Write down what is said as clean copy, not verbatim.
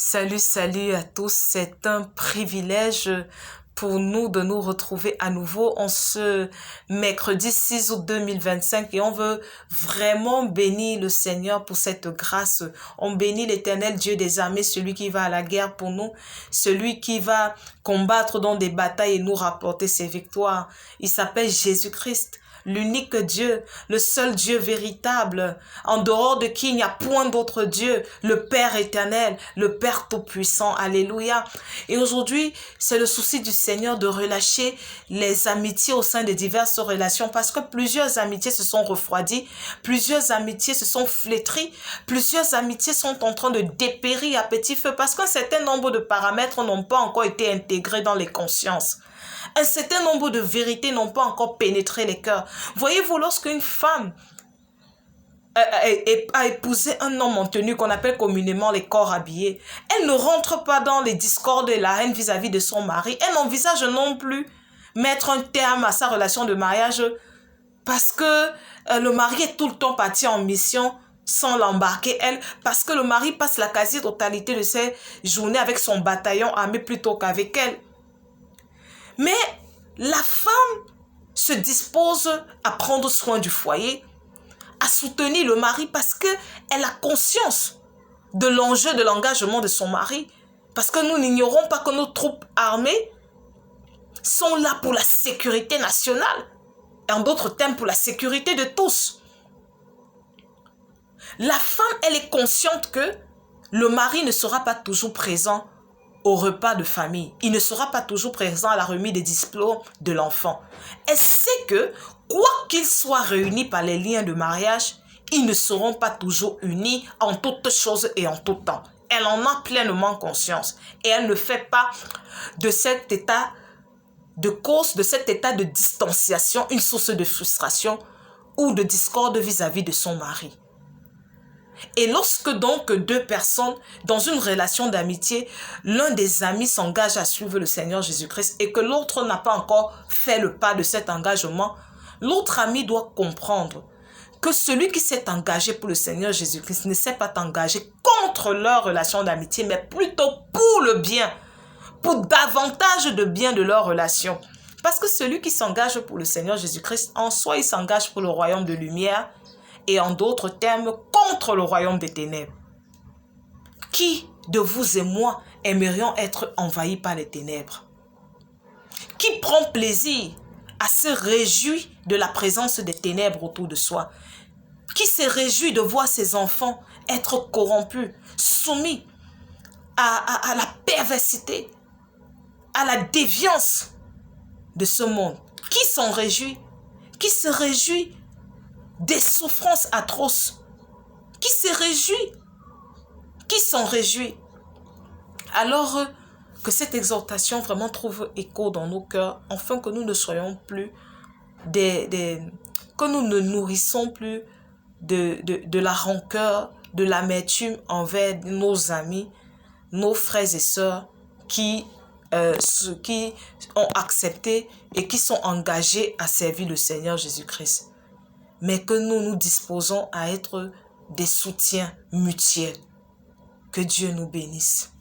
Salut, salut à tous. C'est un privilège pour nous de nous retrouver à nouveau en ce mercredi 6 août 2025 et on veut vraiment bénir le Seigneur pour cette grâce. On bénit l'Éternel Dieu des armées, celui qui va à la guerre pour nous, celui qui va combattre dans des batailles et nous rapporter ses victoires. Il s'appelle Jésus-Christ. L'unique Dieu, le seul Dieu véritable, en dehors de qui il n'y a point d'autre Dieu, le Père éternel, le Père tout-puissant, alléluia. Et aujourd'hui, c'est le souci du Seigneur de relâcher les amitiés au sein des diverses relations parce que plusieurs amitiés se sont refroidies, plusieurs amitiés se sont flétries, plusieurs amitiés sont en train de dépérir à petit feu parce qu'un certain nombre de paramètres n'ont pas encore été intégrés dans les consciences. Un certain nombre de vérités n'ont pas encore pénétré les cœurs. Voyez-vous, lorsqu'une femme a épousé un homme en tenue qu'on appelle communément les corps habillés, elle ne rentre pas dans les discordes et la haine vis-à-vis de son mari. Elle n'envisage non plus mettre un terme à sa relation de mariage parce que le mari est tout le temps parti en mission sans l'embarquer elle, parce que le mari passe la quasi-totalité de ses journées avec son bataillon armé plutôt qu'avec elle. Mais la femme se dispose à prendre soin du foyer, à soutenir le mari parce qu'elle a conscience de l'enjeu de l'engagement de son mari. Parce que nous n'ignorons pas que nos troupes armées sont là pour la sécurité nationale. Et en d'autres termes, pour la sécurité de tous. La femme, elle est consciente que le mari ne sera pas toujours présent au repas de famille. Il ne sera pas toujours présent à la remise des diplômes de l'enfant. Elle sait que, quoi qu'ils soient réunis par les liens de mariage, ils ne seront pas toujours unis en toutes choses et en tout temps. Elle en a pleinement conscience. Et elle ne fait pas de cet état de cause, de cet état de distanciation, une source de frustration ou de discorde vis-à-vis de son mari. Et lorsque donc deux personnes, dans une relation d'amitié, l'un des amis s'engage à suivre le Seigneur Jésus-Christ et que l'autre n'a pas encore fait le pas de cet engagement, l'autre ami doit comprendre que celui qui s'est engagé pour le Seigneur Jésus-Christ ne s'est pas engagé contre leur relation d'amitié, mais plutôt pour le bien, pour davantage de bien de leur relation. Parce que celui qui s'engage pour le Seigneur Jésus-Christ, en soi, il s'engage pour le royaume de lumière, et en d'autres termes, contre le royaume des ténèbres. Qui de vous et moi aimerions être envahis par les ténèbres? Qui prend plaisir à se réjouir de la présence des ténèbres autour de soi? Qui se réjouit de voir ses enfants être corrompus, soumis à la perversité, à la déviance de ce monde? Qui s'en réjouit? Qui se réjouit des souffrances atroces? Qui se réjouit? Qui s'en réjouit? Alors que cette exhortation vraiment trouve écho dans nos cœurs, afin que nous ne soyons plus que nous ne nourrissons plus de la rancœur, de l'amertume envers nos amis, nos frères et sœurs qui ont accepté et qui sont engagés à servir le Seigneur Jésus-Christ. Mais que nous nous disposons à être des soutiens mutuels. Que Dieu nous bénisse.